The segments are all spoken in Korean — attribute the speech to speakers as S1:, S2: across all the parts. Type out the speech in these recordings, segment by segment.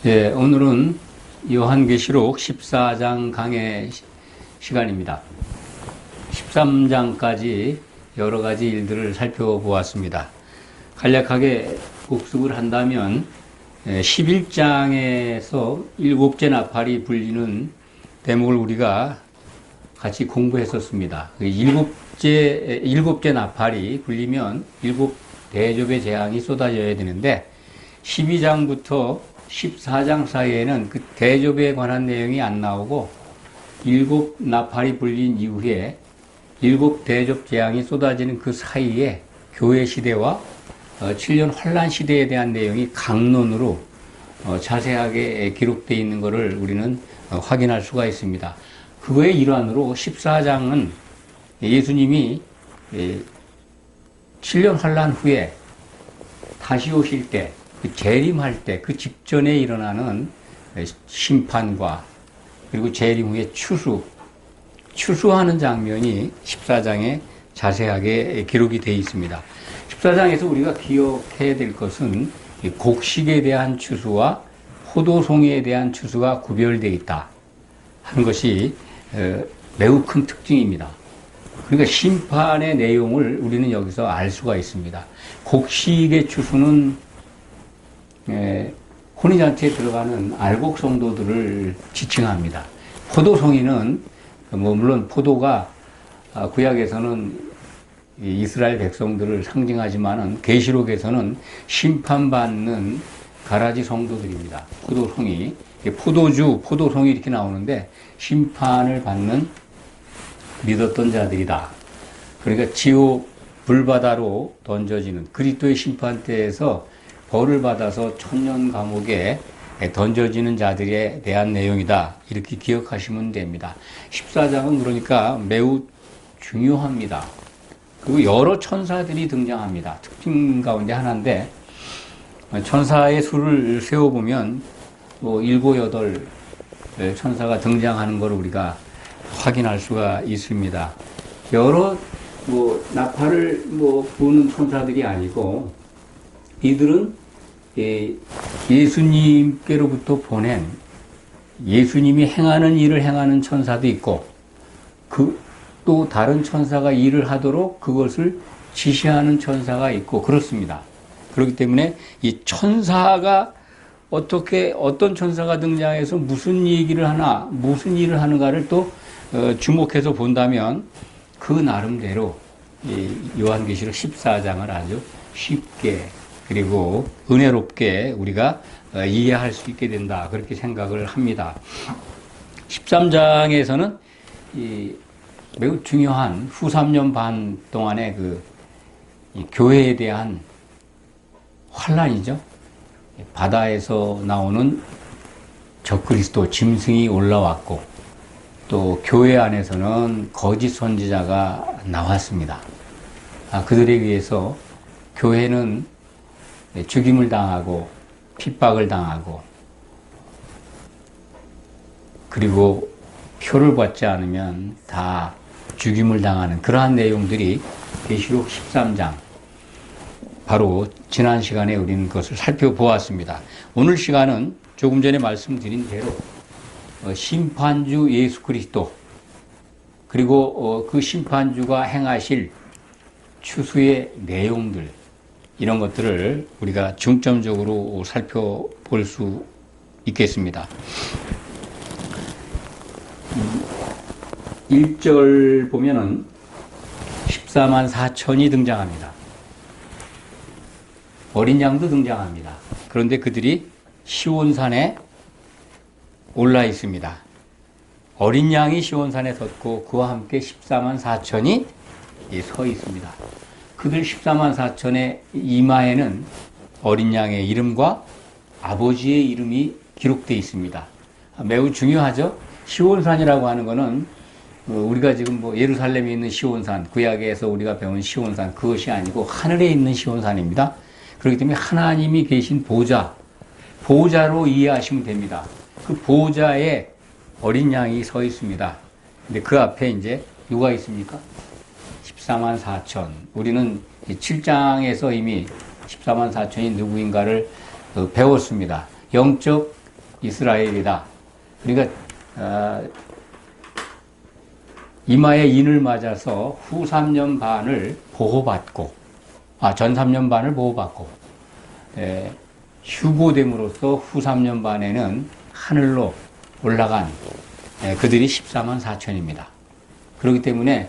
S1: 예, 오늘은 요한계시록 14장 강의 시간입니다. 13장까지 여러 가지 일들을 살펴보았습니다. 간략하게 복습을 한다면 11장에서 일곱째 나팔이 불리는 대목을 우리가 같이 공부했었습니다. 일곱째 나팔이 불리면 일곱 대접의 재앙이 쏟아져야 되는데 12장부터 14장 사이에는 그 대접에 관한 내용이 안 나오고 일곱 나팔이 불린 이후에 일곱 대접 재앙이 쏟아지는 그 사이에 교회 시대와 7년 환란 시대에 대한 내용이 강론으로 자세하게 기록되어 있는 것을 우리는 확인할 수가 있습니다. 그거의 일환으로 14장은 예수님이 7년 환란 후에 다시 오실 때, 그 재림할 때, 그 직전에 일어나는 심판과 그리고 재림 후에 추수하는 장면이 14장에 자세하게 기록이 되어 있습니다. 14장에서 우리가 기억해야 될 것은 곡식에 대한 추수와 포도송이에 대한 추수가 구별되어 있다 하는 것이 매우 큰 특징입니다. 그러니까 심판의 내용을 우리는 여기서 알 수가 있습니다. 곡식의 추수는 혼인잔치에 들어가는 알곡 성도들을 지칭합니다. 포도송이는 물론 포도가 구약에서는 이스라엘 백성들을 상징하지만은 계시록에서는 심판받는 가라지 성도들입니다. 포도송이, 포도주, 포도송이 이렇게 나오는데 심판을 받는 믿었던 자들이다. 그러니까 지옥 불바다로 던져지는 그리스도의 심판대에서 벌을 받아서 천년 감옥에 던져지는 자들에 대한 내용이다. 이렇게 기억하시면 됩니다. 14장은 그러니까 매우 중요합니다. 그리고 여러 천사들이 등장합니다. 특징 가운데 하나인데 천사의 수를 세어보면 일곱, 여덟 천사가 등장하는 걸 우리가 확인할 수가 있습니다. 여러 나팔을 부는 천사들이 아니고 이들은 예수님께로부터 보낸 예수님이 행하는 일을 행하는 천사도 있고 또 다른 천사가 일을 하도록 그것을 지시하는 천사가 있고 그렇습니다. 그렇기 때문에 이 천사가 어떤 천사가 등장해서 무슨 얘기를 하나, 무슨 일을 하는가를 또 주목해서 본다면 그 나름대로 요한계시록 14장을 아주 쉽게 그리고 은혜롭게 우리가 이해할 수 있게 된다. 그렇게 생각을 합니다. 13장에서는 매우 중요한 후 3년 반 동안의 이 교회에 대한 환란이죠. 바다에서 나오는 적그리스도 짐승이 올라왔고 또 교회 안에서는 거짓 선지자가 나왔습니다. 그들에 의해서 교회는 죽임을 당하고 핍박을 당하고 그리고 표를 받지 않으면 다 죽임을 당하는 그러한 내용들이 계시록 13장 바로 지난 시간에 우리는 그것을 살펴보았습니다. 오늘 시간은 조금 전에 말씀드린 대로 심판주 예수 그리스도 그리고 그 심판주가 행하실 추수의 내용들 이런 것들을 우리가 중점적으로 살펴볼 수 있겠습니다. 1절 보면은 14만 4천이 등장합니다. 어린 양도 등장합니다. 그런데 그들이 시온산에 올라 있습니다. 어린 양이 시온산에 섰고 그와 함께 14만 4천이 서 있습니다. 그들 14만 4천의 이마에는 어린 양의 이름과 아버지의 이름이 기록되어 있습니다. 매우 중요하죠. 시온산이라고 하는 것은 우리가 지금 예루살렘에 있는 시온산, 구약에서 우리가 배운 시온산 그것이 아니고 하늘에 있는 시온산입니다. 그렇기 때문에 하나님이 계신 보좌로 이해하시면 됩니다. 그 보좌에 어린 양이 서 있습니다. 근데 그 앞에 이제 누가 있습니까? 14만 4천. 우리는 7장에서 이미 14만 4천이 누구인가를 배웠습니다. 영적 이스라엘이다. 그러니까 이마에 인을 맞아서 후 3년 반을 보호받고, 전 3년 반을 보호받고, 휴보됨으로써 후 3년 반에는 하늘로 올라간 그들이 14만 4천입니다. 그렇기 때문에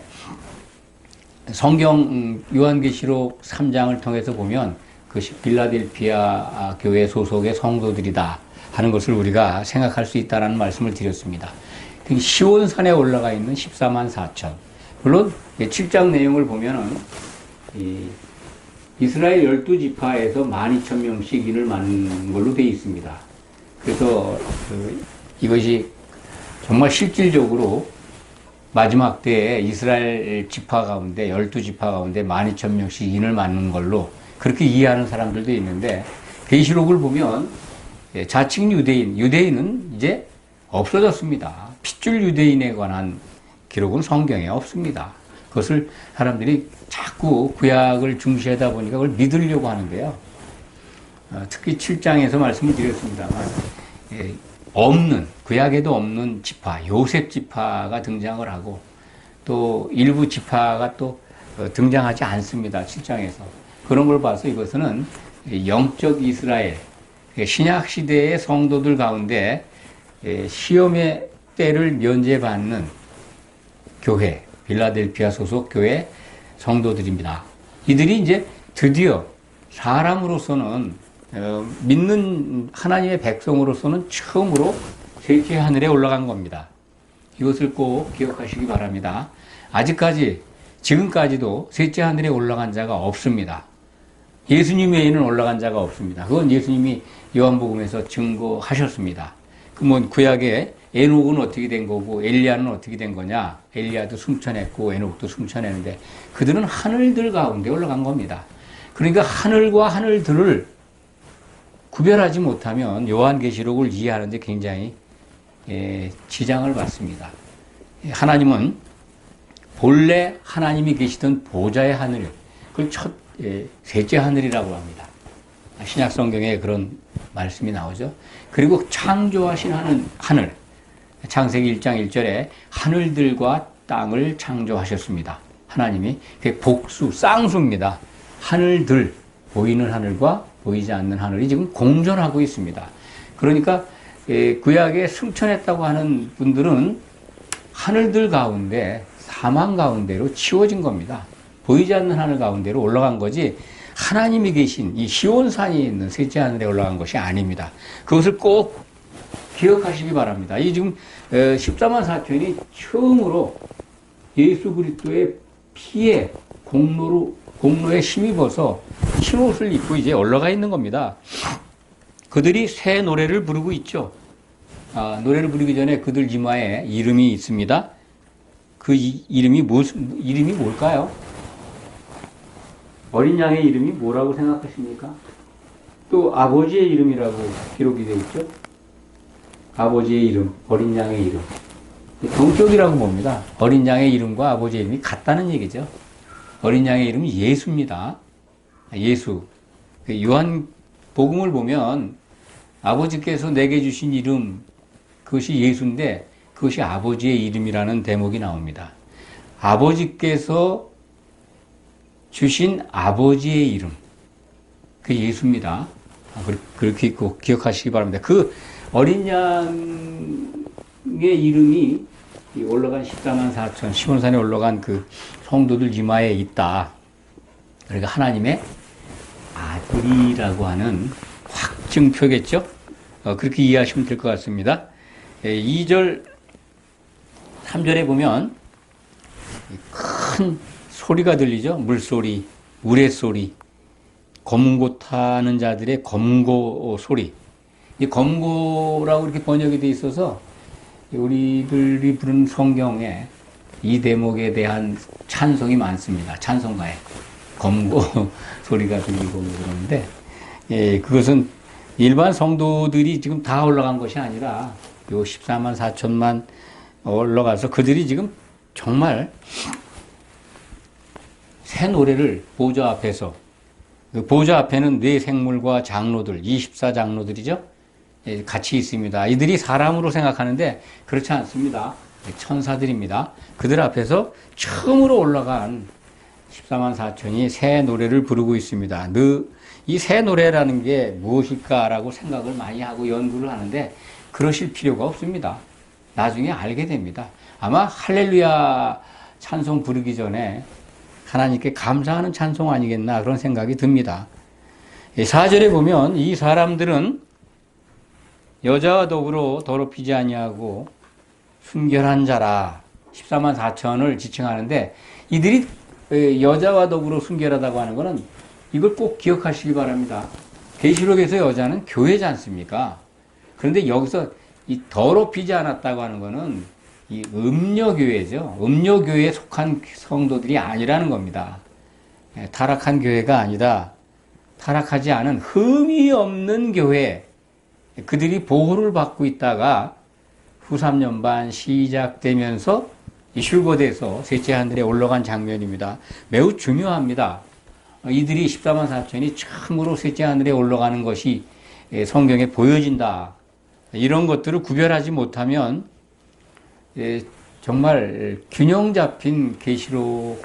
S1: 성경 요한계시록 3장을 통해서 보면 그것이 빌라델피아 교회 소속의 성도들이다 하는 것을 우리가 생각할 수 있다는 말씀을 드렸습니다. 시온산에 올라가 있는 14만 4천. 물론 7장 내용을 보면은 이스라엘 12지파에서 12,000명씩 인을 맞는 걸로 되어 있습니다. 그래서 이것이 정말 실질적으로 마지막 때에 이스라엘 지파 가운데 12지파 가운데 12,000명씩 인을 맞는 걸로 그렇게 이해하는 사람들도 있는데, 계시록을 보면 자칭 유대인은 이제 없어졌습니다. 핏줄 유대인에 관한 기록은 성경에 없습니다. 그것을 사람들이 자꾸 구약을 중시하다 보니까 그걸 믿으려고 하는데요. 특히 7장에서 말씀을 드렸습니다만, 구약에도 없는 지파, 요셉 지파가 등장을 하고, 또 일부 지파가 또 등장하지 않습니다. 7장에서. 그런 걸 봐서 이것은 영적 이스라엘, 신약 시대의 성도들 가운데 시험의 때를 면제받는 교회, 빌라델피아 소속 교회 성도들입니다. 이들이 이제 드디어 사람으로서는 믿는 하나님의 백성으로서는 처음으로 셋째 하늘에 올라간 겁니다. 이것을 꼭 기억하시기 바랍니다. 지금까지도 셋째 하늘에 올라간 자가 없습니다. 예수님 외에는 올라간 자가 없습니다. 그건 예수님이 요한복음에서 증거하셨습니다. 구약에 에녹은 어떻게 된 거고 엘리야는 어떻게 된 거냐? 엘리야도 승천했고 에녹도 승천했는데 그들은 하늘들 가운데 올라간 겁니다. 그러니까 하늘과 하늘들을 구별하지 못하면 요한계시록을 이해하는데 굉장히 지장을 받습니다. 하나님은 본래 하나님이 계시던 보좌의 하늘, 그걸 셋째 하늘이라고 합니다. 신약 성경에 그런 말씀이 나오죠. 그리고 창조하신 하늘, 창세기 1장 1절에 하늘들과 땅을 창조하셨습니다. 하나님이 복수, 쌍수입니다. 하늘들, 보이는 하늘과 보이지 않는 하늘이 지금 공존하고 있습니다. 그러니까 구약에 승천했다고 하는 분들은 하늘들 가운데, 사망 가운데로 치워진 겁니다. 보이지 않는 하늘 가운데로 올라간 거지, 하나님이 계신 이 시온산이 있는 셋째 하늘에 올라간 것이 아닙니다. 그것을 꼭 기억하시기 바랍니다. 이 지금 14만 4천이 처음으로 예수 그리스도의 피에 공로에 힘입어서 흰옷을 입고 이제 올라가 있는 겁니다. 그들이 새 노래를 부르고 있죠. 노래를 부르기 전에 그들 이마에 이름이 있습니다. 그 이름이 뭘까요? 어린 양의 이름이 뭐라고 생각하십니까? 또 아버지의 이름이라고 기록이 되어 있죠. 아버지의 이름, 어린 양의 이름. 동격이라고 봅니다. 어린 양의 이름과 아버지의 이름이 같다는 얘기죠. 어린 양의 이름은 예수입니다. 예수. 요한 복음을 보면 아버지께서 내게 주신 이름, 그것이 예수인데 그것이 아버지의 이름이라는 대목이 나옵니다. 아버지께서 주신 아버지의 이름, 그 예수입니다. 그렇게 꼭 기억하시기 바랍니다. 그 어린 양의 이름이 올라간 14만 4천, 시온산에 올라간 그 성도들 이마에 있다. 그러니까 하나님의 아들이라고 하는 확증표겠죠? 그렇게 이해하시면 될 것 같습니다. 2절, 3절에 보면 큰 소리가 들리죠? 물소리, 우레소리, 검고 타는 자들의 검고 소리. 이 검고라고 이렇게 번역이 되어 있어서 우리들이 부르는 성경에 이 대목에 대한 찬송이 많습니다. 찬송가에 검고 소리가 들리고 그러는데, 그것은 일반 성도들이 지금 다 올라간 것이 아니라 요 14만 4천만 올라가서 그들이 지금 정말 새 노래를 보좌 앞에서, 그 보좌 앞에는 네 생물과 장로들, 24장로들이죠. 같이 있습니다. 이들이 사람으로 생각하는데 그렇지 않습니다. 천사들입니다. 그들 앞에서 처음으로 올라간 14만 4천이 새 노래를 부르고 있습니다. 이 새 노래라는 게 무엇일까라고 생각을 많이 하고 연구를 하는데 그러실 필요가 없습니다. 나중에 알게 됩니다. 아마 할렐루야 찬송 부르기 전에 하나님께 감사하는 찬송 아니겠나 그런 생각이 듭니다. 4절에 보면 이 사람들은 여자와 더불어 더럽히지 아니하고 순결한 자라 14만 4천을 지칭하는데 이들이 여자와 더불어 순결하다고 하는 것은 이걸 꼭 기억하시기 바랍니다. 계시록에서 여자는 교회지 않습니까? 그런데 여기서 이 더럽히지 않았다고 하는 것은 이 음녀교회죠. 음녀교회에 속한 성도들이 아니라는 겁니다. 타락한 교회가 아니라 타락하지 않은 흠이 없는 교회, 그들이 보호를 받고 있다가 후 3년 반 시작되면서 휴거돼서 셋째 하늘에 올라간 장면입니다. 매우 중요합니다. 이들이 14만 4천이 처음으로 셋째 하늘에 올라가는 것이 성경에 보여진다. 이런 것들을 구별하지 못하면 정말 균형 잡힌 계시록에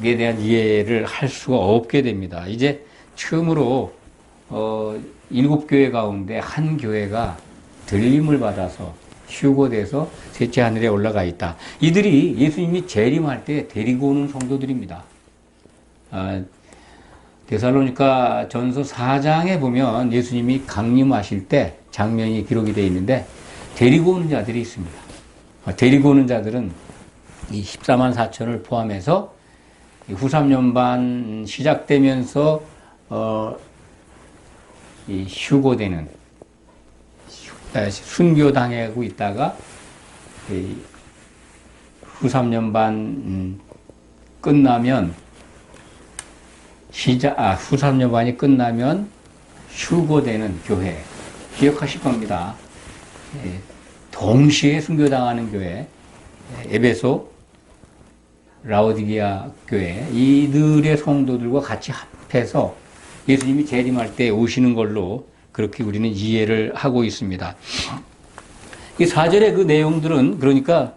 S1: 대한 이해를 할 수가 없게 됩니다. 이제 처음으로 7교회 가운데 한 교회가 들림을 받아서 휴거돼서 셋째 하늘에 올라가 있다. 이들이 예수님이 재림할 때 데리고 오는 성도들입니다. 데살로니가 전서 4장에 보면 예수님이 강림하실 때 장면이 기록이 되어 있는데 데리고 오는 자들이 있습니다. 데리고 오는 자들은 이 14만 4천을 포함해서 후 3년 반 시작되면서 이 휴거되는 순교당하고 있다가 후 3년 반 끝나면 후 3년 반이 끝나면 휴거되는 교회 기억하실 겁니다. 동시에 순교당하는 교회 에베소, 라오디게아 교회 이들의 성도들과 같이 합해서 예수님이 재림할 때 오시는 걸로 그렇게 우리는 이해를 하고 있습니다. 이 4절의 그 내용들은 그러니까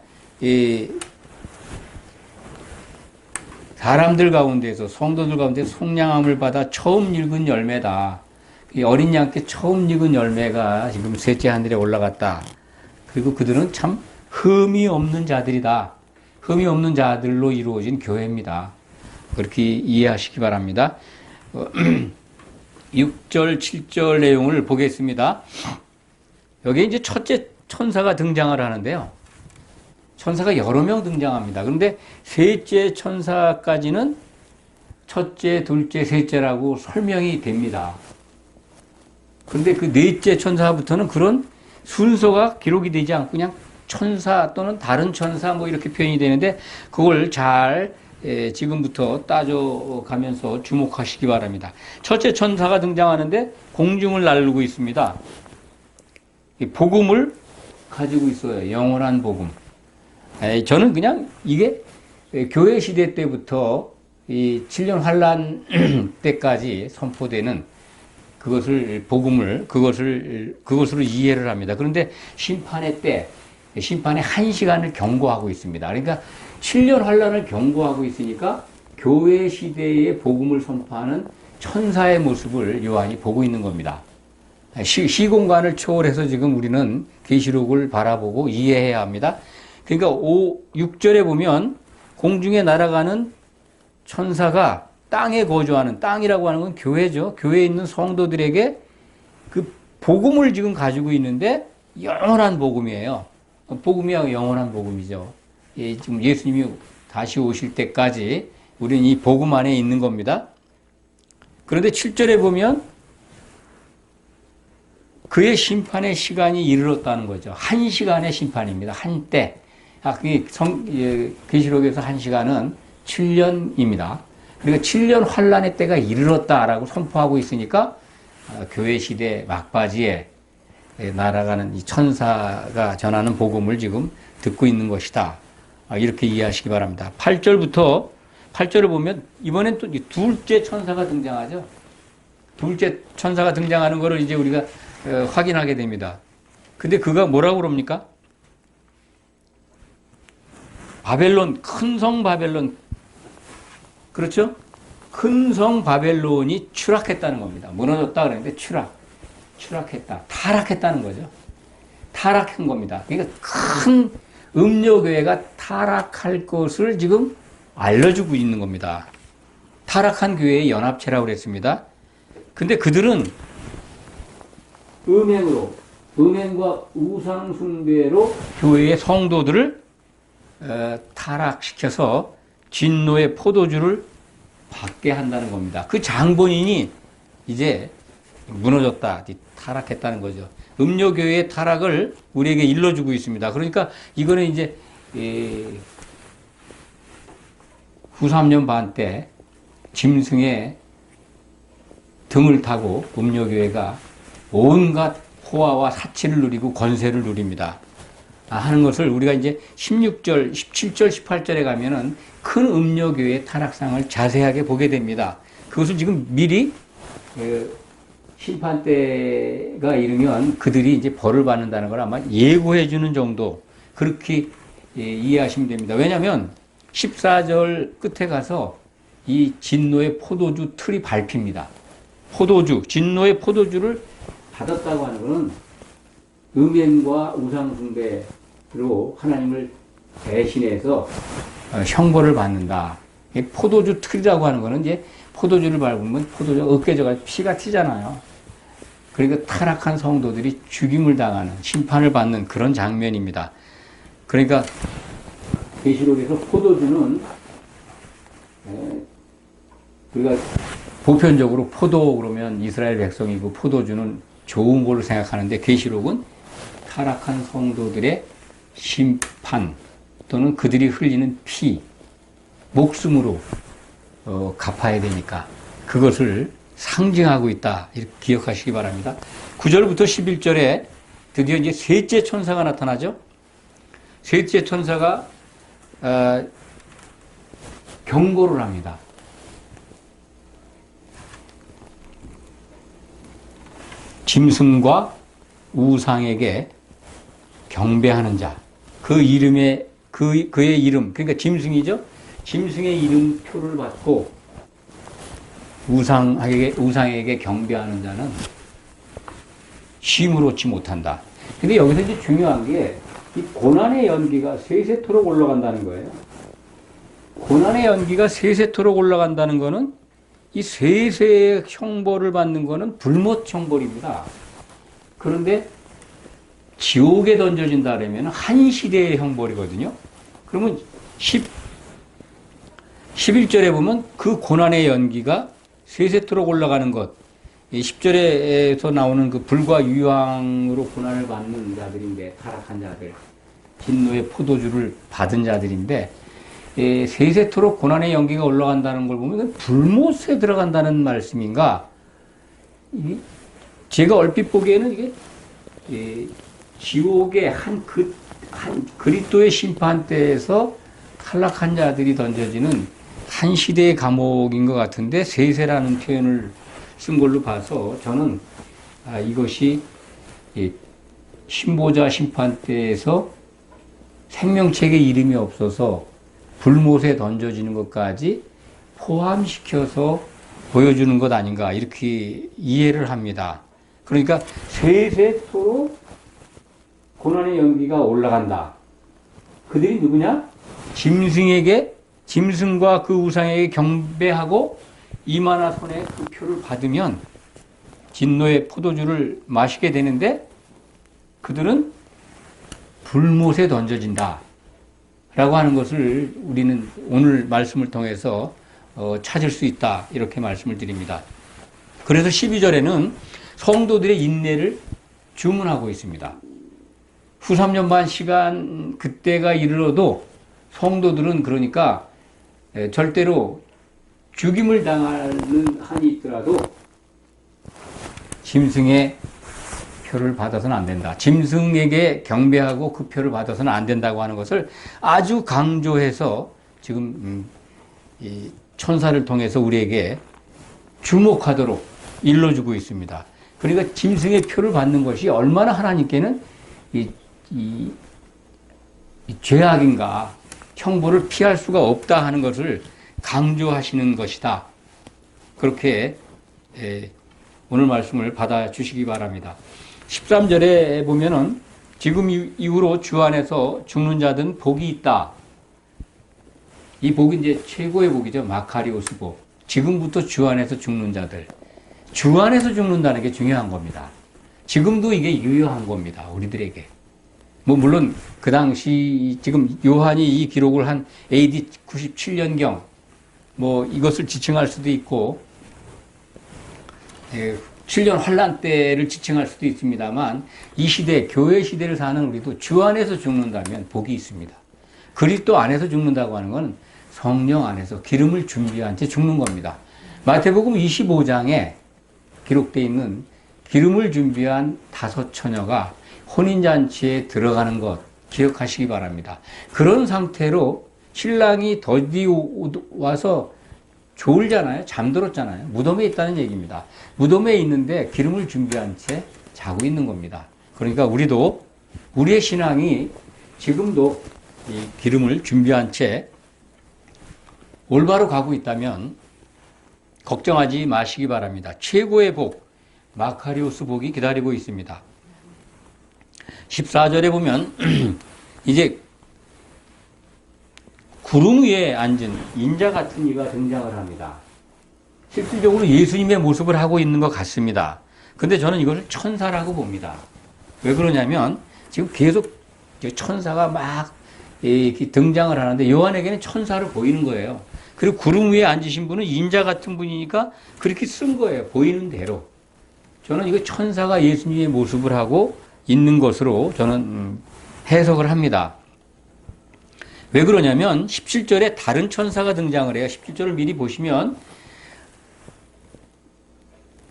S1: 사람들 가운데서 성도들 가운데 속량함을 받아 처음 읽은 열매다. 어린 양께 처음 익은 열매가 지금 셋째 하늘에 올라갔다. 그리고 그들은 참 흠이 없는 자들이다. 흠이 없는 자들로 이루어진 교회입니다. 그렇게 이해하시기 바랍니다. 6절, 7절 내용을 보겠습니다. 여기에 이제 첫째 천사가 등장을 하는데요. 천사가 여러 명 등장합니다. 그런데 셋째 천사까지는 첫째, 둘째, 셋째라고 설명이 됩니다. 그런데 그 넷째 천사부터는 그런 순서가 기록이 되지 않고 그냥 천사 또는 다른 천사 뭐 이렇게 표현이 되는데 그걸 잘 지금부터 따져가면서 주목하시기 바랍니다. 첫째 천사가 등장하는데 공중을 나르고 있습니다. 복음을 가지고 있어요. 영원한 복음. 저는 그냥 이게 교회 시대 때부터 이 7년 환란 때까지 선포되는 그것으로 이해를 합니다. 그런데 심판의 때, 심판의 1시간을 경고하고 있습니다. 그러니까 7년 환란을 경고하고 있으니까 교회 시대의 복음을 선포하는 천사의 모습을 요한이 보고 있는 겁니다. 시공간을 초월해서 지금 우리는 계시록을 바라보고 이해해야 합니다. 그러니까 6절에 보면 공중에 날아가는 천사가 땅에 거주하는, 땅이라고 하는 건 교회죠. 교회에 있는 성도들에게 그 복음을 지금 가지고 있는데 영원한 복음이에요. 복음이야 영원한 복음이죠. 지금 예수님이 다시 오실 때까지 우리는 이 복음 안에 있는 겁니다. 그런데 7절에 보면 그의 심판의 시간이 이르렀다는 거죠. 1시간의 심판입니다. 한때. 계시록에서 1시간은 7년입니다. 그리고 7년 환란의 때가 이르렀다라고 선포하고 있으니까 교회 시대 막바지에 날아가는 이 천사가 전하는 복음을 지금 듣고 있는 것이다. 이렇게 이해하시기 바랍니다. 8절을 보면 이번엔 또 둘째 천사가 등장하죠. 둘째 천사가 등장하는 것을 이제 우리가 확인하게 됩니다. 근데 그가 뭐라고 그럽니까? 바벨론, 큰 성 바벨론, 그렇죠? 큰 성 바벨론이 추락했다는 겁니다. 무너졌다 그랬는데 추락했다. 타락했다는 거죠. 타락한 겁니다. 그러니까 큰 음료교회가 타락할 것을 지금 알려주고 있는 겁니다. 타락한 교회의 연합체라고 그랬습니다. 근데 그들은 음행과 우상숭배로 교회의 성도들을 타락시켜서 진노의 포도주를 받게 한다는 겁니다. 그 장본인이 이제 무너졌다, 타락했다는 거죠. 음료교회의 타락을 우리에게 일러주고 있습니다. 그러니까 이거는 이제 후 3년 반 때 짐승의 등을 타고 음료교회가 온갖 호화와 사치를 누리고 권세를 누립니다. 하는 것을 우리가 이제 16절, 17절, 18절에 가면은 큰 음료교회의 타락상을 자세하게 보게 됩니다. 그것을 지금 미리 심판 때가 이르면 그들이 이제 벌을 받는다는 걸 아마 예고해 주는 정도, 그렇게 이해하시면 됩니다. 왜냐하면 14절 끝에 가서 이 진노의 포도주 틀이 밟힙니다. 진노의 포도주를 받았다고 하는 것은 음행과 우상숭배로 하나님을 대신해서 형벌을 받는다. 포도주 틀이라고 하는 것은 이제 포도주를 밟으면 포도주가 으깨져가 피가 튀잖아요. 그러니까 타락한 성도들이 죽임을 당하는, 심판을 받는 그런 장면입니다. 그러니까 계시록에서 포도주는 우리가 보편적으로 포도 그러면 이스라엘 백성이고 포도주는 좋은 걸로 생각하는데 계시록은 타락한 성도들의 심판 또는 그들이 흘리는 피, 목숨으로 갚아야 되니까 그것을 상징하고 있다. 이렇게 기억하시기 바랍니다. 9절부터 11절에 드디어 이제 셋째 천사가 나타나죠. 셋째 천사가 경고를 합니다. 짐승과 우상에게 경배하는 자, 그 이름에 그의 이름, 그러니까 짐승이죠. 짐승의 이름표를 받고 우상에게 경배하는 자는 쉼을 얻지 못한다. 근데 여기서 이제 중요한 게 이 고난의 연기가 세세토록 올라간다는 거예요. 고난의 연기가 세세토록 올라간다는 거는 이 세세의 형벌을 받는 거는 불못 형벌입니다. 그런데 지옥에 던져진다 그러면 한 시대의 형벌이거든요. 그러면 11절에 보면 그 고난의 연기가 세세토록 올라가는 것, 10절에서 나오는 그 불과 유황으로 고난을 받는 자들인데, 타락한 자들, 진노의 포도주를 받은 자들인데, 세세토록 고난의 연기가 올라간다는 걸 보면 불못에 들어간다는 말씀인가? 제가 얼핏 보기에는 이게 지옥의 한 그리스도의 심판대에서 탈락한 자들이 던져지는 한 시대의 감옥인 것 같은데 세세라는 표현을 쓴 걸로 봐서 저는 이것이 신보자 심판대에서 생명책에 이름이 없어서 불못에 던져지는 것까지 포함시켜서 보여주는 것 아닌가 이렇게 이해를 합니다. 그러니까 세세토록 고난의 연기가 올라간다. 그들이 누구냐? 짐승과 그 우상에게 경배하고 이마나 손에 그 표를 받으면 진노의 포도주를 마시게 되는데 그들은 불못에 던져진다. 라고 하는 것을 우리는 오늘 말씀을 통해서 찾을 수 있다. 이렇게 말씀을 드립니다. 그래서 12절에는 성도들의 인내를 주문하고 있습니다. 후 3년 반 시간 그때가 이르러도 성도들은 그러니까 절대로 죽임을 당하는 한이 있더라도 짐승의 표를 받아서는 안 된다. 짐승에게 경배하고 그 표를 받아서는 안 된다고 하는 것을 아주 강조해서 지금 이 천사를 통해서 우리에게 주목하도록 일러주고 있습니다. 그러니까 짐승의 표를 받는 것이 얼마나 하나님께는 이 죄악인가, 형벌을 피할 수가 없다 하는 것을 강조하시는 것이다. 그렇게 오늘 말씀을 받아주시기 바랍니다. 13절에 보면은 지금 이후로 주 안에서 죽는 자든 복이 있다. 이 복이 이제 최고의 복이죠. 마카리오스 복. 지금부터 주 안에서 죽는 자들. 주 안에서 죽는다는 게 중요한 겁니다. 지금도 이게 유효한 겁니다. 우리들에게. 뭐 물론 그 당시 지금 요한이 이 기록을 한 AD 97년경 뭐 이것을 지칭할 수도 있고 7년 환란 때를 지칭할 수도 있습니다만 이 시대, 교회 시대를 사는 우리도 주 안에서 죽는다면 복이 있습니다. 그리스도 안에서 죽는다고 하는 건 성령 안에서 기름을 준비한 채 죽는 겁니다. 마태복음 25장에 기록되어 있는 기름을 준비한 5 처녀가 혼인잔치에 들어가는 것 기억하시기 바랍니다. 그런 상태로 신랑이 더디 와서 졸잖아요. 잠들었잖아요. 무덤에 있다는 얘기입니다. 무덤에 있는데 기름을 준비한 채 자고 있는 겁니다. 그러니까 우리도 우리의 신앙이 지금도 이 기름을 준비한 채 올바로 가고 있다면 걱정하지 마시기 바랍니다. 최고의 복, 마카리오스 복이 기다리고 있습니다. 14절에 보면 이제 구름 위에 앉은 인자 같은 이가 등장을 합니다. 실질적으로 예수님의 모습을 하고 있는 것 같습니다. 근데 저는 이것을 천사라고 봅니다. 왜 그러냐면 지금 계속 천사가 막 등장을 하는데 요한에게는 천사로 보이는 거예요. 그리고 구름 위에 앉으신 분은 인자 같은 분이니까 그렇게 쓴 거예요. 보이는 대로. 저는 이거 천사가 예수님의 모습을 하고 있는 것으로 저는 해석을 합니다. 왜 그러냐면 17절에 다른 천사가 등장을 해요. 17절을 미리 보시면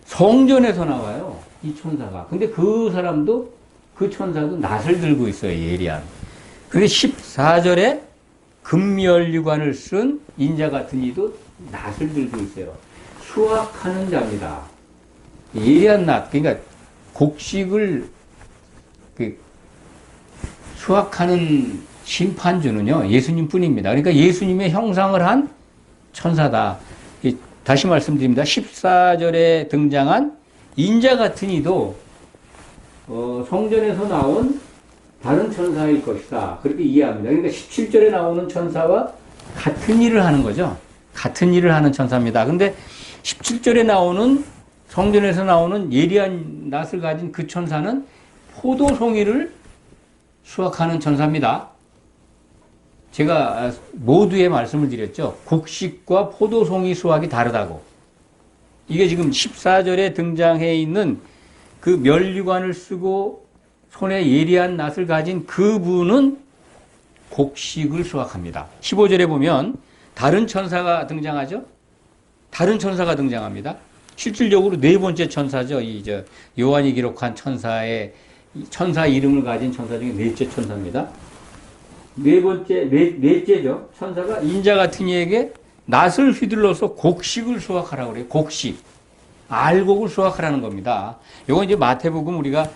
S1: 성전에서 나와요. 이 천사가. 근데 그 사람도 그 천사도 낫을 들고 있어요. 예리한. 근데 14절에 금면류관을 쓴 인자 같은 이도 낫을 들고 있어요. 수확하는 자입니다. 예리한 낫. 그러니까 곡식을 수확하는 심판주는요, 예수님 뿐입니다. 그러니까 예수님의 형상을 한 천사다. 다시 말씀드립니다. 14절에 등장한 인자 같은 이도 성전에서 나온 다른 천사일 것이다. 그렇게 이해합니다. 그러니까 17절에 나오는 천사와 같은 일을 하는 거죠. 같은 일을 하는 천사입니다. 근데 17절에 나오는 성전에서 나오는 예리한 낫을 가진 그 천사는 포도송이를 수확하는 천사입니다. 제가 모두의 말씀을 드렸죠. 곡식과 포도송이 수확이 다르다고. 이게 지금 14절에 등장해 있는 그 면류관을 쓰고 손에 예리한 낫을 가진 그분은 곡식을 수확합니다. 15절에 보면 다른 천사가 등장하죠. 다른 천사가 등장합니다. 실질적으로 네 번째 천사죠. 요한이 기록한 천사 이름을 가진 천사 중에 넷째 천사입니다. 넷째죠. 천사가 인자 같은 이에게 낫을 휘둘러서 곡식을 수확하라고 그래요. 곡식. 알곡을 수확하라는 겁니다. 요건 이제 마태복음 우리가,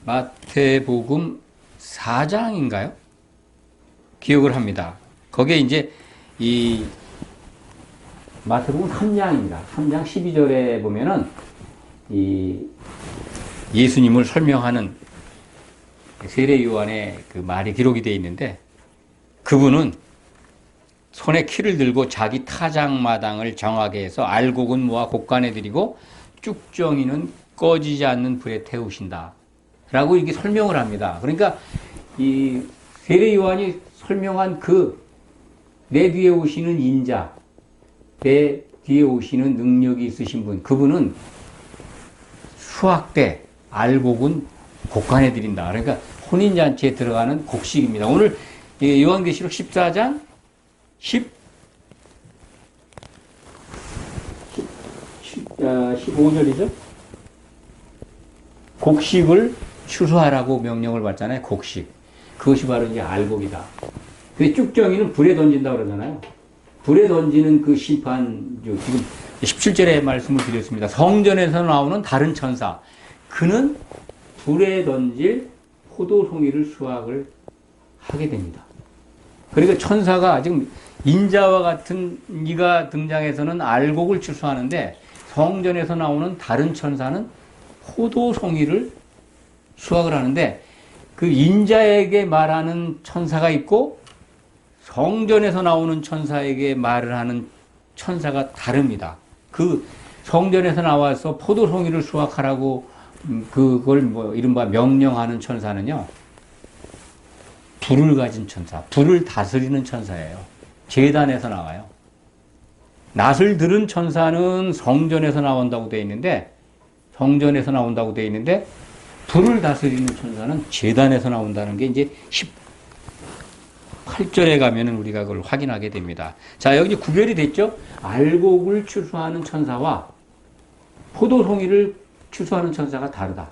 S1: 마태복음 4장인가요? 기억을 합니다. 거기에 이제 마태복음 3장입니다. 3장 12절에 보면은 예수님을 설명하는 세례 요한의 그 말이 기록이 되어 있는데 그분은 손에 키를 들고 자기 타작마당을 정하게 해서 알곡은 모아 곡간에 들이고 쭉정이는 꺼지지 않는 불에 태우신다. 라고 이렇게 설명을 합니다. 그러니까 이 세례 요한이 설명한 내 뒤에 오시는 인자, 내 뒤에 오시는 능력이 있으신 분, 그분은 수확 때 알곡은 곡간에 드린다. 그러니까 혼인잔치에 들어가는 곡식입니다. 오늘 요한계시록 14장 15절이죠. 곡식을 추수하라고 명령을 받잖아요. 곡식. 그것이 바로 이제 알곡이다. 근데 쭉정이는 불에 던진다고 그러잖아요. 불에 던지는 그 심판, 지금 17절에 말씀을 드렸습니다. 성전에서 나오는 다른 천사. 그는 불에 던질 포도송이를 수확을 하게 됩니다. 그러니까 천사가 지금 인자와 같은 이가 등장해서는 알곡을 추수하는데 성전에서 나오는 다른 천사는 포도송이를 수확을 하는데 그 인자에게 말하는 천사가 있고 성전에서 나오는 천사에게 말을 하는 천사가 다릅니다. 그 성전에서 나와서 포도송이를 수확하라고 그걸 뭐 이른바 명령하는 천사는요. 불을 가진 천사, 불을 다스리는 천사예요. 제단에서 나와요. 낫을 들은 천사는 성전에서 나온다고 되어 있는데 불을 다스리는 천사는 제단에서 나온다는 게 이제 18절에 가면은 우리가 그걸 확인하게 됩니다. 자, 여기 구별이 됐죠? 알곡을 추수하는 천사와 포도송이를 추수하는 천사가 다르다.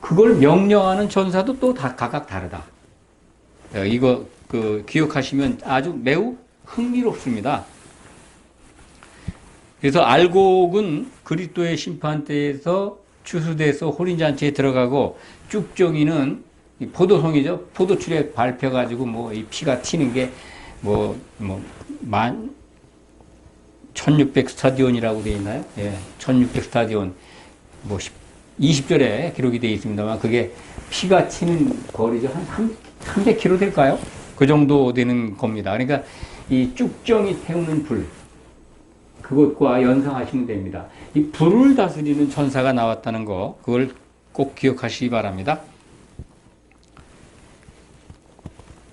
S1: 그걸 명령하는 천사도 또 각각 다르다. 이거 기억하시면 아주 매우 흥미롭습니다. 그래서 알곡은 그리스도의 심판대에서 추수돼서 혼인잔치에 들어가고 쭉정이는 포도송이죠. 포도출에 밟혀가지고 이 피가 튀는 게 1600 스타디온이라고 되어 있나요? 예, 1600 스타디온 20절에 기록이 되어 있습니다만 그게 피가 튀는 거리죠. 한 300km 될까요? 그 정도 되는 겁니다. 그러니까 이 쭉정이 태우는 불, 그것과 연상하시면 됩니다. 이 불을 다스리는 천사가 나왔다는 거, 그걸 꼭 기억하시기 바랍니다.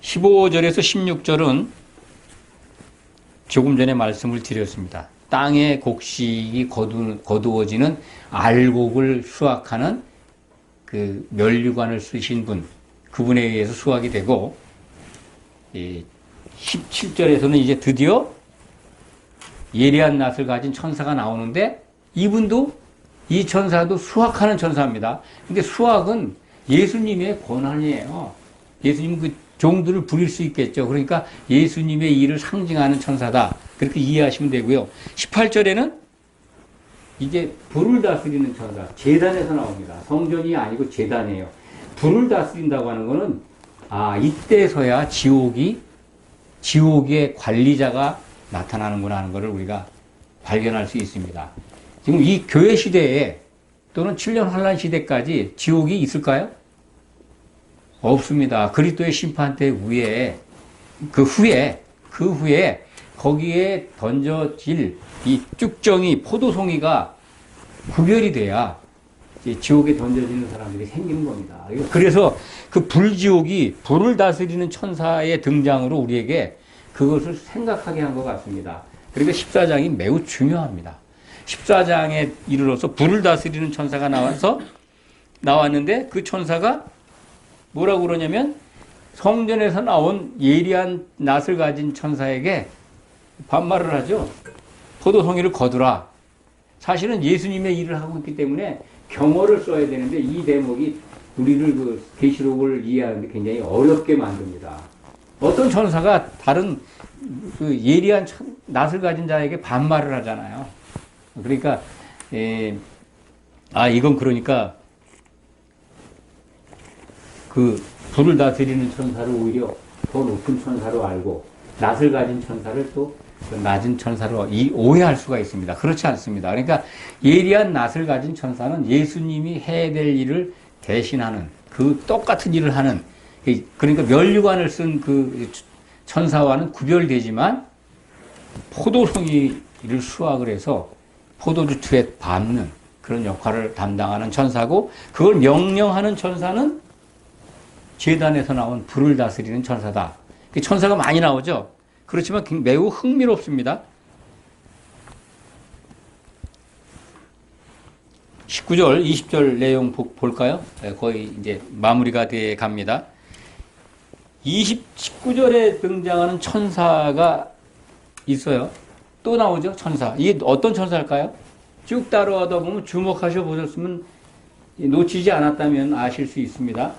S1: 15절에서 16절은 조금 전에 말씀을 드렸습니다. 땅의 곡식이 거두어지는 알곡을 수확하는 그 멸류관을 쓰신 분, 그분에 의해서 수확이 되고, 17절에서는 이제 드디어 예리한 낫을 가진 천사가 나오는데 이분도 이 천사도 수확하는 천사입니다. 근데 수확은 예수님의 권한이에요. 예수님 그 종들을 부릴 수 있겠죠. 그러니까 예수님의 일을 상징하는 천사다. 그렇게 이해하시면 되고요. 18절에는 이제 불을 다스리는 천사, 제단에서 나옵니다. 성전이 아니고 제단이에요. 불을 다스린다고 하는 거는 이때서야 지옥의 관리자가 나타나는구나 하는 것을 우리가 발견할 수 있습니다. 지금 이 교회 시대에 또는 7년 환란 시대까지 지옥이 있을까요? 없습니다. 그리스도의 심판대 위에 그 후에 거기에 던져질 이 쭉정이 포도송이가 구별이 돼야 지옥에 던져지는 사람들이 생기는 겁니다. 그래서 그 불지옥이 불을 다스리는 천사의 등장으로 우리에게 그것을 생각하게 한 것 같습니다. 그러니까 14장이 매우 중요합니다. 14장에 이르러서 불을 다스리는 천사가 나왔는데 그 천사가 뭐라고 그러냐면 성전에서 나온 예리한 낫을 가진 천사에게 반말을 하죠. 포도송이를 거두라. 사실은 예수님의 일을 하고 있기 때문에 경어를 써야 되는데 이 대목이 우리를 그 계시록을 이해하는데 굉장히 어렵게 만듭니다. 어떤 천사가 다른 그 예리한 낫을 가진 자에게 반말을 하잖아요. 그러니까 이건 그러니까 그 불을 다스리는 천사를 오히려 더 높은 천사로 알고 낫을 가진 천사를 또 낮은 천사로 오해할 수가 있습니다. 그렇지 않습니다. 그러니까 예리한 낫을 가진 천사는 예수님이 해야 될 일을 대신하는 그 똑같은 일을 하는, 그러니까 멸류관을 쓴 그 천사와는 구별되지만 포도송이를 수확을 해서 포도주틀에 밟는 그런 역할을 담당하는 천사고, 그걸 명령하는 천사는 제단에서 나온 불을 다스리는 천사다. 천사가 많이 나오죠. 그렇지만 매우 흥미롭습니다. 19절, 20절 내용 볼까요? 거의 이제 마무리가 돼 갑니다. 19절에 등장하는 천사가 있어요. 또 나오죠, 천사. 이게 어떤 천사일까요? 쭉 따라가다 보면 주목하셔 보셨으면, 놓치지 않았다면 아실 수 있습니다.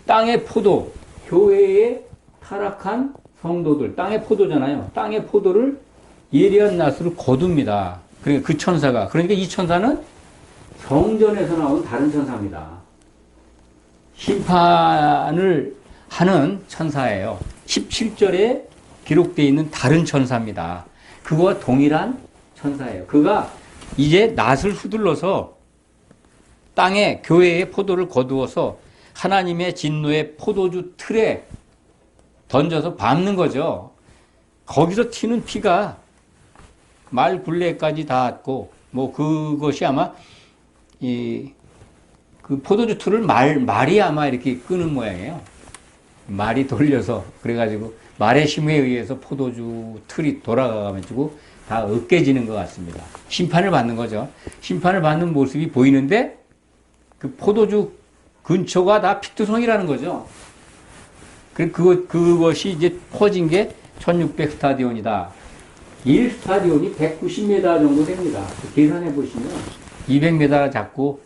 S1: 땅의 포도, 교회의 타락한 성도들, 땅의 포도잖아요. 땅의 포도를 예리한 낫으로 거둡니다. 그러니까 그 천사가. 그러니까 이 천사는 성전에서 나온 다른 천사입니다. 심판을 하는 천사예요. 17절에 기록되어 있는 다른 천사입니다. 그거와 동일한 천사예요. 그가 이제 낫을 휘둘러서 땅에 교회의 포도를 거두어서 하나님의 진노의 포도주 틀에 던져서 밟는 거죠. 거기서 튀는 피가 말 굴레까지 닿았고, 뭐 그것이 아마 그 포도주 틀을 말이 아마 이렇게 끄는 모양이에요. 말이 돌려서 그래가지고 말의 힘에 의해서 포도주 틀이 돌아가가지고 다 으깨지는 것 같습니다. 심판을 받는 거죠. 심판을 받는 모습이 보이는데 그 포도주 근처가 다 피투성이라는 거죠. 그것이 이제 퍼진 게 1600 스타디온이다. 1 스타디온이 190m 정도 됩니다. 계산해 보시면 200m 잡고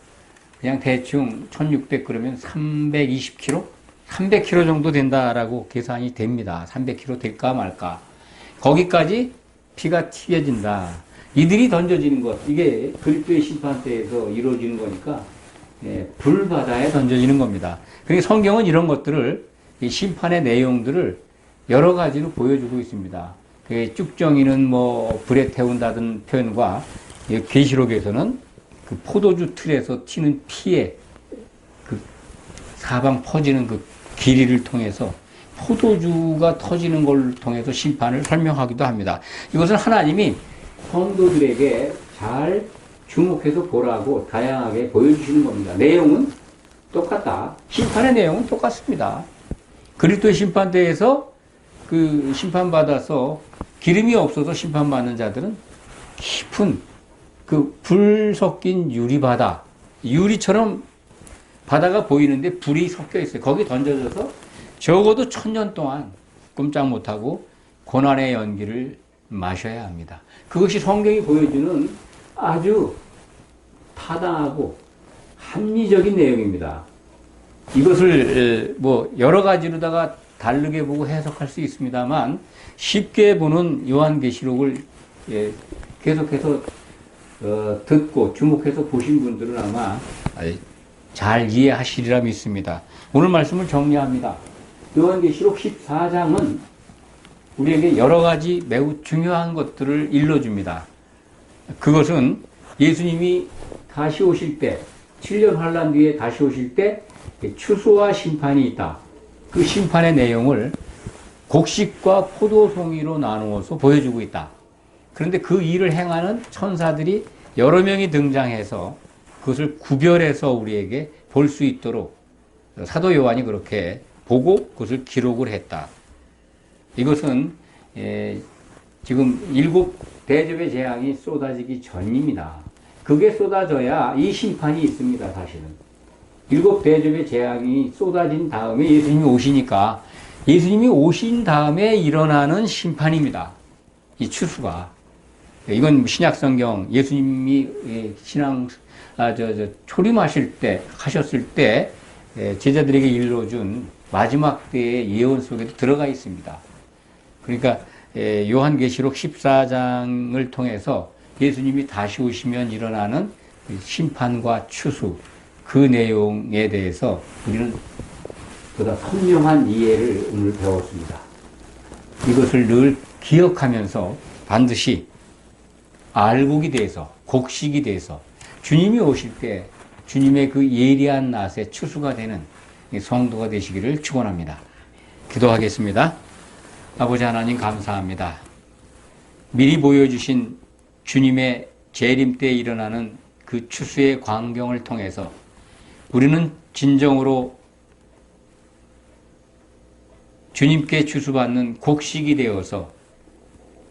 S1: 그냥 대충 1600 그러면 320km? 300km 정도 된다라고 계산이 됩니다. 300km 될까 말까. 거기까지 피가 튀겨진다. 이들이 던져지는 것, 이게 그리스도의 심판대에서 이루어지는 거니까 불바다에 던져지는 겁니다. 그러니까 성경은 이런 것들을, 이 심판의 내용들을 여러 가지로 보여주고 있습니다. 쭉정이는 뭐 불에 태운다는 표현과 계시록에서는 그 포도주 틀에서 튀는 피에 그 사방 퍼지는 그 길이를 통해서 포도주가 터지는 걸 통해서 심판을 설명하기도 합니다. 이것은 하나님이 성도들에게 잘 주목해서 보라고 다양하게 보여주시는 겁니다. 내용은 똑같다. 심판의 내용은 똑같습니다. 그리스도의 심판대에서 그 심판받아서 기름이 없어서 심판받는 자들은 깊은 그 불 섞인 유리바다, 유리처럼 바다가 보이는데 불이 섞여 있어요. 거기 던져져서 적어도 1000년 동안 꼼짝 못하고 고난의 연기를 마셔야 합니다. 그것이 성경이 보여주는 아주 타당하고 합리적인 내용입니다. 이것을 뭐 여러 가지로다가 다르게 보고 해석할 수 있습니다만 쉽게 보는 요한계시록을 계속해서 듣고 주목해서 보신 분들은 아마 잘 이해하시리라 믿습니다. 오늘 말씀을 정리합니다. 요한계시록 14장은 우리에게 여러 가지 매우 중요한 것들을 일러줍니다. 그것은 예수님이 다시 오실 때, 7년 환란 뒤에 다시 오실 때 추수와 심판이 있다. 그 심판의 내용을 곡식과 포도송이로 나누어서 보여주고 있다. 그런데 그 일을 행하는 천사들이 여러 명이 등장해서 그것을 구별해서 우리에게 볼 수 있도록 사도 요한이 그렇게 보고 그것을 기록을 했다. 이것은 지금 7 대접의 재앙이 쏟아지기 전입니다. 그게 쏟아져야 이 심판이 있습니다. 사실은 7 대접의 재앙이 쏟아진 다음에 예수님이 오시니까 예수님이 오신 다음에 일어나는 심판입니다. 이 추수가. 이건 신약성경 예수님이 초림하실 때 하셨을 때 제자들에게 일러준 마지막 때의 예언 속에도 들어가 있습니다. 그러니까 요한계시록 14장을 통해서 예수님이 다시 오시면 일어나는 심판과 추수, 그 내용에 대해서 우리는 보다 선명한 이해를 오늘 배웠습니다. 이것을 늘 기억하면서 반드시 알곡이 돼서, 곡식이 돼서 주님이 오실 때 주님의 그 예리한 낫의 추수가 되는 성도가 되시기를 축원합니다. 기도하겠습니다. 아버지 하나님 감사합니다. 미리 보여주신 주님의 재림 때 일어나는 그 추수의 광경을 통해서 우리는 진정으로 주님께 추수받는 곡식이 되어서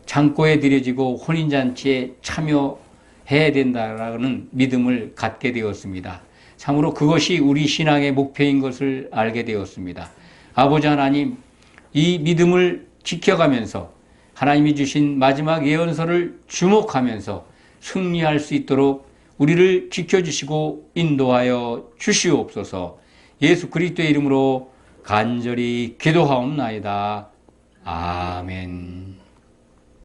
S1: 창고에 들여지고 혼인잔치에 참여해야 된다라는 믿음을 갖게 되었습니다. 참으로 그것이 우리 신앙의 목표인 것을 알게 되었습니다. 아버지 하나님, 이 믿음을 지켜가면서 하나님이 주신 마지막 예언서를 주목하면서 승리할 수 있도록 우리를 지켜주시고 인도하여 주시옵소서. 예수 그리스도의 이름으로 간절히 기도하옵나이다. 아멘.